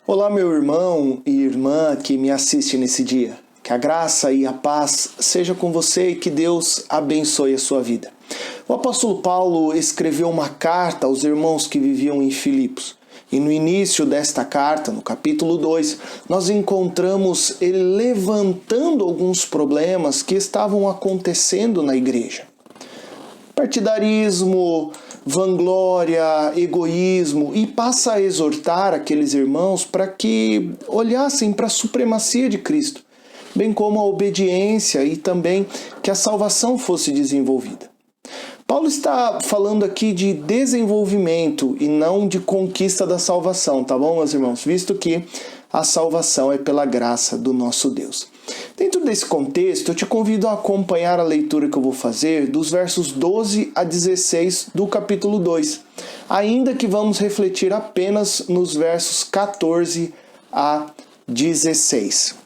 Olá, meu irmão e irmã que me assiste nesse dia. Que a graça e a paz seja com você e que Deus abençoe a sua vida. O apóstolo Paulo escreveu uma carta aos irmãos que viviam em Filipos. E no início desta carta, no capítulo 2, nós encontramos ele levantando alguns problemas que estavam acontecendo na igreja. Partidarismo, vanglória, egoísmo, e passa a exortar aqueles irmãos para que olhassem para a supremacia de Cristo, bem como a obediência e também que a salvação fosse desenvolvida. Paulo está falando aqui de desenvolvimento e não de conquista da salvação, tá bom, meus irmãos? Visto que a salvação é pela graça do nosso Deus. Dentro desse contexto, eu te convido a acompanhar a leitura que eu vou fazer dos versos 12 a 16 do capítulo 2, ainda que vamos refletir apenas nos versos 14 a 16.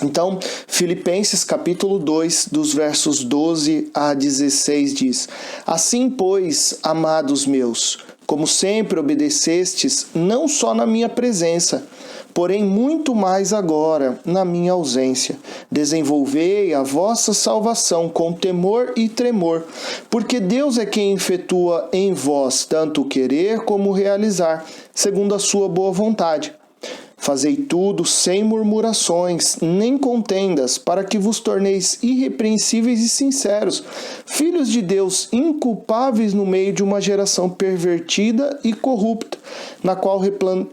Então, Filipenses capítulo 2, dos versos 12 a 16 diz: Assim, pois, amados meus, como sempre obedecestes, não só na minha presença, porém muito mais agora, na minha ausência. Desenvolvei a vossa salvação com temor e tremor, porque Deus é quem efetua em vós tanto o querer como o realizar, segundo a sua boa vontade. Fazei tudo sem murmurações, nem contendas, para que vos torneis irrepreensíveis e sinceros, filhos de Deus inculpáveis no meio de uma geração pervertida e corrupta, na qual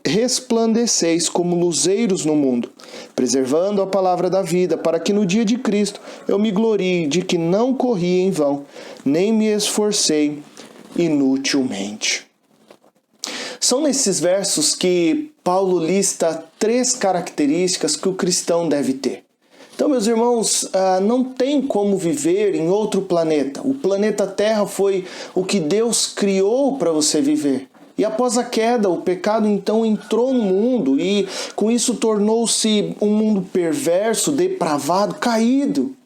resplandeceis como luzeiros no mundo, preservando a palavra da vida, para que no dia de Cristo eu me glorie de que não corri em vão, nem me esforcei inutilmente. São nesses versos que Paulo lista 3 características que o cristão deve ter. Então, meus irmãos, não tem como viver em outro planeta. O planeta Terra foi o que Deus criou para você viver. E após a queda, o pecado então entrou no mundo e com isso tornou-se um mundo perverso, depravado, caído.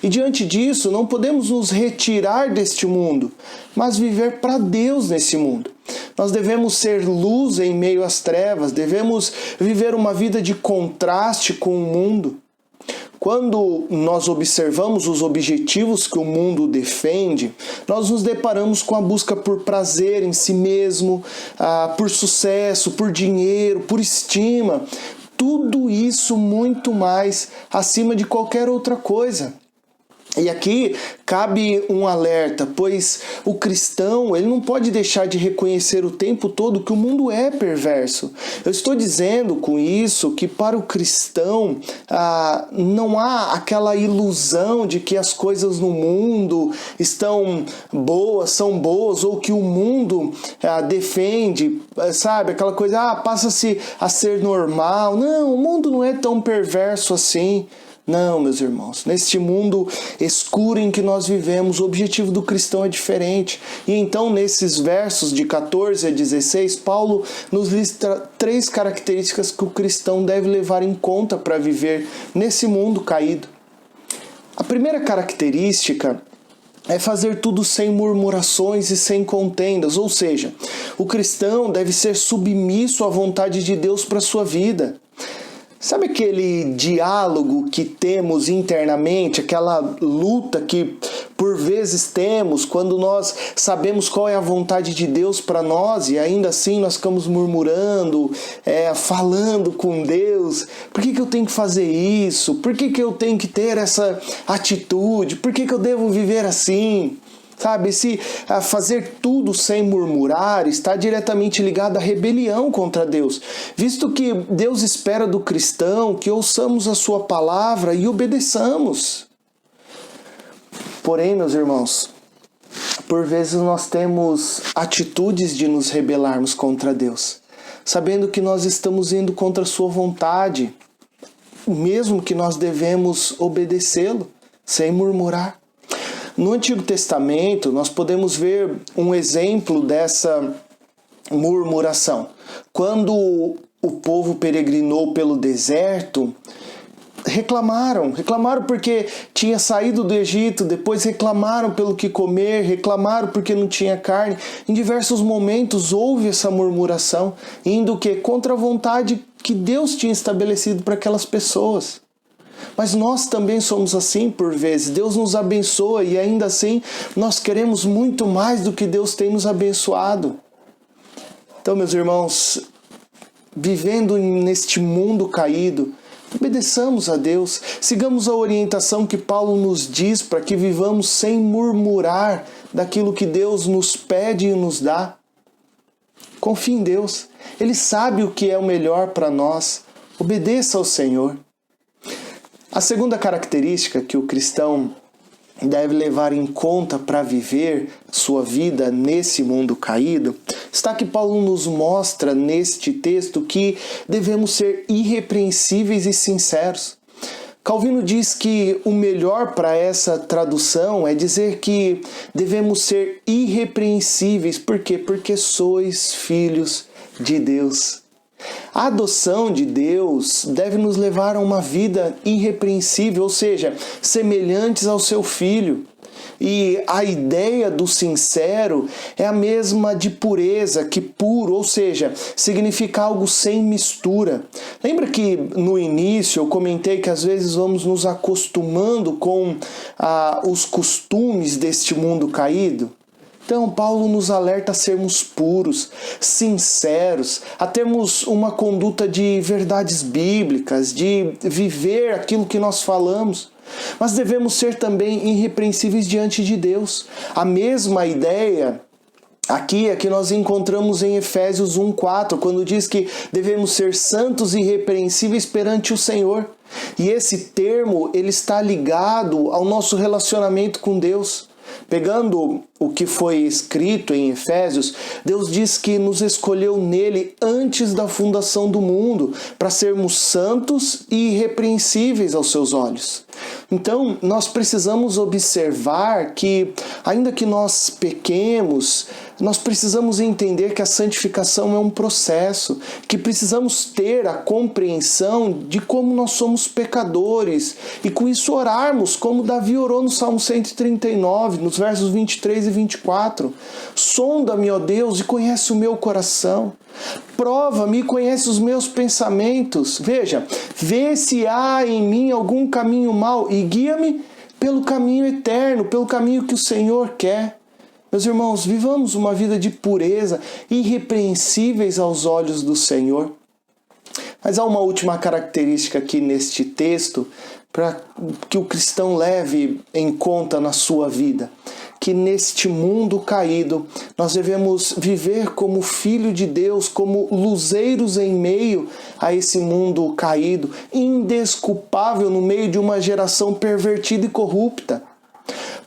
E diante disso, não podemos nos retirar deste mundo, mas viver para Deus nesse mundo. Nós devemos ser luz em meio às trevas, devemos viver uma vida de contraste com o mundo. Quando nós observamos os objetivos que o mundo defende, nós nos deparamos com a busca por prazer em si mesmo, por sucesso, por dinheiro, por estima. Tudo isso muito mais acima de qualquer outra coisa. E aqui cabe um alerta, pois o cristão ele não pode deixar de reconhecer o tempo todo que o mundo é perverso. Eu estou dizendo com isso que para o cristão não há aquela ilusão de que as coisas no mundo estão boas, são boas, ou que o mundo defende, sabe, aquela coisa, passa-se a ser normal. Não, o mundo não é tão perverso assim. Não, meus irmãos, neste mundo escuro em que nós vivemos, o objetivo do cristão é diferente. E então, nesses versos de 14 a 16, Paulo nos lista 3 características que o cristão deve levar em conta para viver nesse mundo caído. A primeira característica é fazer tudo sem murmurações e sem contendas, ou seja, o cristão deve ser submisso à vontade de Deus para a sua vida. Sabe aquele diálogo que temos internamente, aquela luta que por vezes temos quando nós sabemos qual é a vontade de Deus para nós e ainda assim nós ficamos murmurando, falando com Deus, por que eu tenho que fazer isso? Por que eu tenho que ter essa atitude? Por que eu devo viver assim? Sabe, se fazer tudo sem murmurar está diretamente ligado à rebelião contra Deus, visto que Deus espera do cristão que ouçamos a sua palavra e obedeçamos. Porém, meus irmãos, por vezes nós temos atitudes de nos rebelarmos contra Deus, sabendo que nós estamos indo contra a sua vontade, mesmo que nós devemos obedecê-lo sem murmurar. No Antigo Testamento, nós podemos ver um exemplo dessa murmuração. Quando o povo peregrinou pelo deserto, reclamaram porque tinha saído do Egito, depois reclamaram pelo que comer, reclamaram porque não tinha carne. Em diversos momentos houve essa murmuração, indo contra a vontade que Deus tinha estabelecido para aquelas pessoas. Mas nós também somos assim por vezes. Deus nos abençoa e ainda assim nós queremos muito mais do que Deus tem nos abençoado. Então, meus irmãos, vivendo neste mundo caído, obedeçamos a Deus, sigamos a orientação que Paulo nos diz para que vivamos sem murmurar daquilo que Deus nos pede e nos dá. Confie em Deus, Ele sabe o que é o melhor para nós. Obedeça ao Senhor. A segunda característica que o cristão deve levar em conta para viver sua vida nesse mundo caído, está que Paulo nos mostra neste texto que devemos ser irrepreensíveis e sinceros. Calvino diz que o melhor para essa tradução é dizer que devemos ser irrepreensíveis. Por quê? Porque sois filhos de Deus. A adoção de Deus deve nos levar a uma vida irrepreensível, ou seja, semelhantes ao seu Filho. E a ideia do sincero é a mesma de pureza que puro, ou seja, significa algo sem mistura. Lembra que no início eu comentei que às vezes vamos nos acostumando com os costumes deste mundo caído? Então, Paulo nos alerta a sermos puros, sinceros, a termos uma conduta de verdades bíblicas, de viver aquilo que nós falamos. Mas devemos ser também irrepreensíveis diante de Deus. A mesma ideia aqui é que nós encontramos em Efésios 1:4, quando diz que devemos ser santos e irrepreensíveis perante o Senhor. E esse termo, ele está ligado ao nosso relacionamento com Deus. Pegando o que foi escrito em Efésios, Deus diz que nos escolheu nele antes da fundação do mundo para sermos santos e irrepreensíveis aos seus olhos. Então, nós precisamos observar que, ainda que nós pequemos, nós precisamos entender que a santificação é um processo, que precisamos ter a compreensão de como nós somos pecadores e com isso orarmos, como Davi orou no Salmo 139, nos versos 23 e 24. Sonda-me, ó Deus, e conhece o meu coração. Prova-me e conhece os meus pensamentos. Veja, vê se há em mim algum caminho mau e guia-me pelo caminho eterno, pelo caminho que o Senhor quer. Meus irmãos, vivamos uma vida de pureza, irrepreensíveis aos olhos do Senhor. Mas há uma última característica aqui neste texto para que o cristão leve em conta na sua vida. Que neste mundo caído nós devemos viver como filho de Deus, como luzeiros em meio a esse mundo caído, indesculpável no meio de uma geração pervertida e corrupta.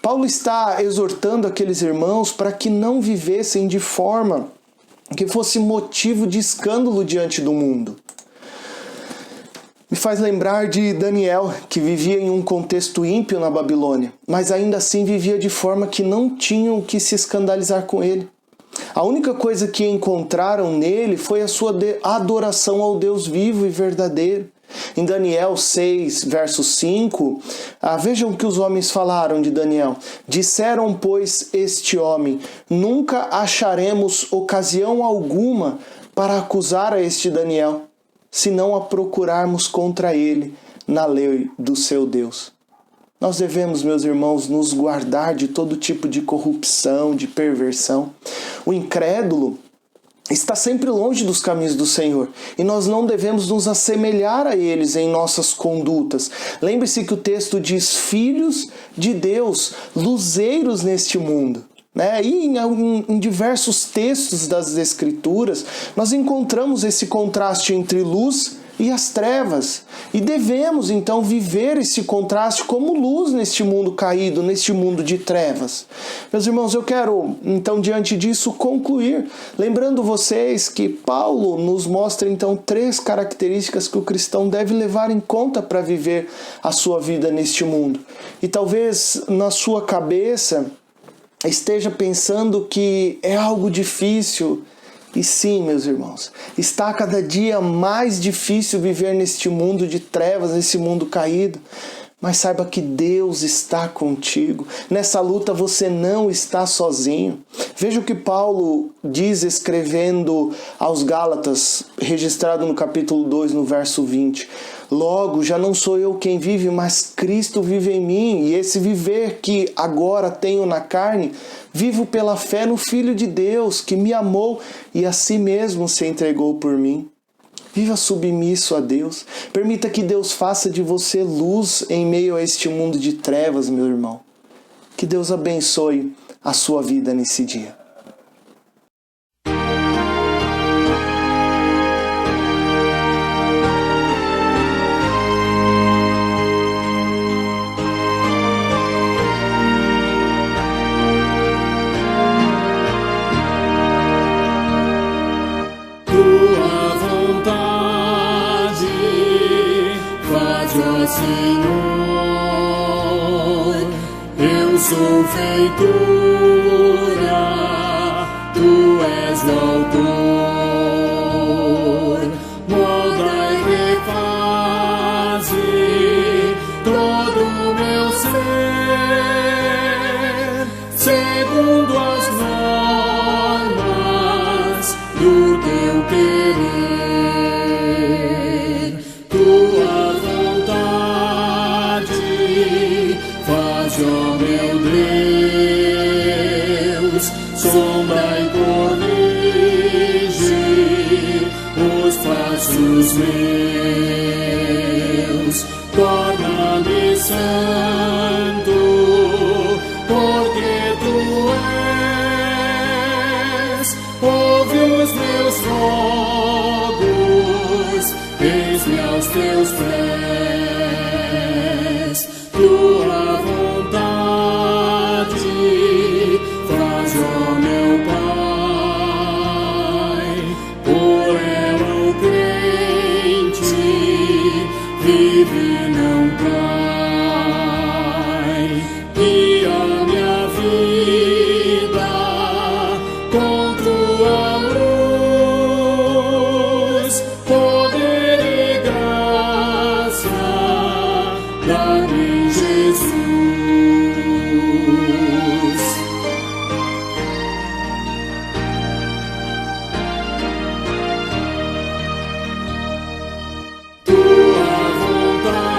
Paulo está exortando aqueles irmãos para que não vivessem de forma que fosse motivo de escândalo diante do mundo. Me faz lembrar de Daniel, que vivia em um contexto ímpio na Babilônia, mas ainda assim vivia de forma que não tinham que se escandalizar com ele. A única coisa que encontraram nele foi a sua adoração ao Deus vivo e verdadeiro. Em Daniel 6, verso 5, vejam o que os homens falaram de Daniel. Disseram, pois, este homem, nunca acharemos ocasião alguma para acusar a este Daniel, se não a procurarmos contra ele na lei do seu Deus. Nós devemos, meus irmãos, nos guardar de todo tipo de corrupção, de perversão. O incrédulo está sempre longe dos caminhos do Senhor e nós não devemos nos assemelhar a eles em nossas condutas. Lembre-se que o texto diz filhos de Deus, luzeiros neste mundo. E em diversos textos das Escrituras nós encontramos esse contraste entre luz e as trevas. E devemos então viver esse contraste como luz neste mundo caído, neste mundo de trevas. Meus irmãos, eu quero então diante disso concluir, lembrando vocês que Paulo nos mostra então 3 características que o cristão deve levar em conta para viver a sua vida neste mundo. E talvez na sua cabeça esteja pensando que é algo difícil. E sim, meus irmãos, está cada dia mais difícil viver neste mundo de trevas, nesse mundo caído. Mas saiba que Deus está contigo. Nessa luta você não está sozinho. Veja o que Paulo diz escrevendo aos Gálatas, registrado no capítulo 2, no verso 20. Logo, já não sou eu quem vive, mas Cristo vive em mim. E esse viver que agora tenho na carne, vivo pela fé no Filho de Deus, que me amou e a si mesmo se entregou por mim. Viva submisso a Deus. Permita que Deus faça de você luz em meio a este mundo de trevas, meu irmão. Que Deus abençoe a sua vida nesse dia. Senhor, eu sou feitura, Tu és o autor. Molda e refaze todo o meu ser, segundo as normas do Teu querer. Tua ó meu Deus, sombra e corrige os passos meus, torna-me santo, porque Tu és. Ouve os meus rogos, eis-me aos Teus pés. Tua vontade faz, ó meu Pai, por ela o crente vive e não cai, e a minha vida com Tua luz, poder e graça dá-me Jesus. Tua vontade,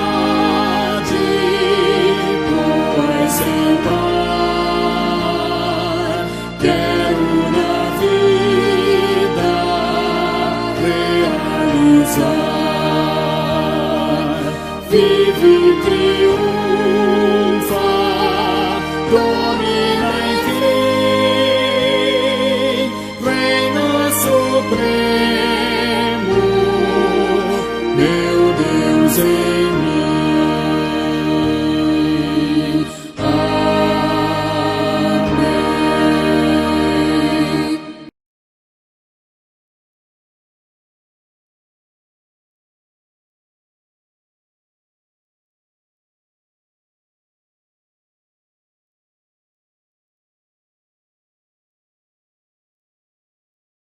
pois sentar, quero na vida realizar. Vive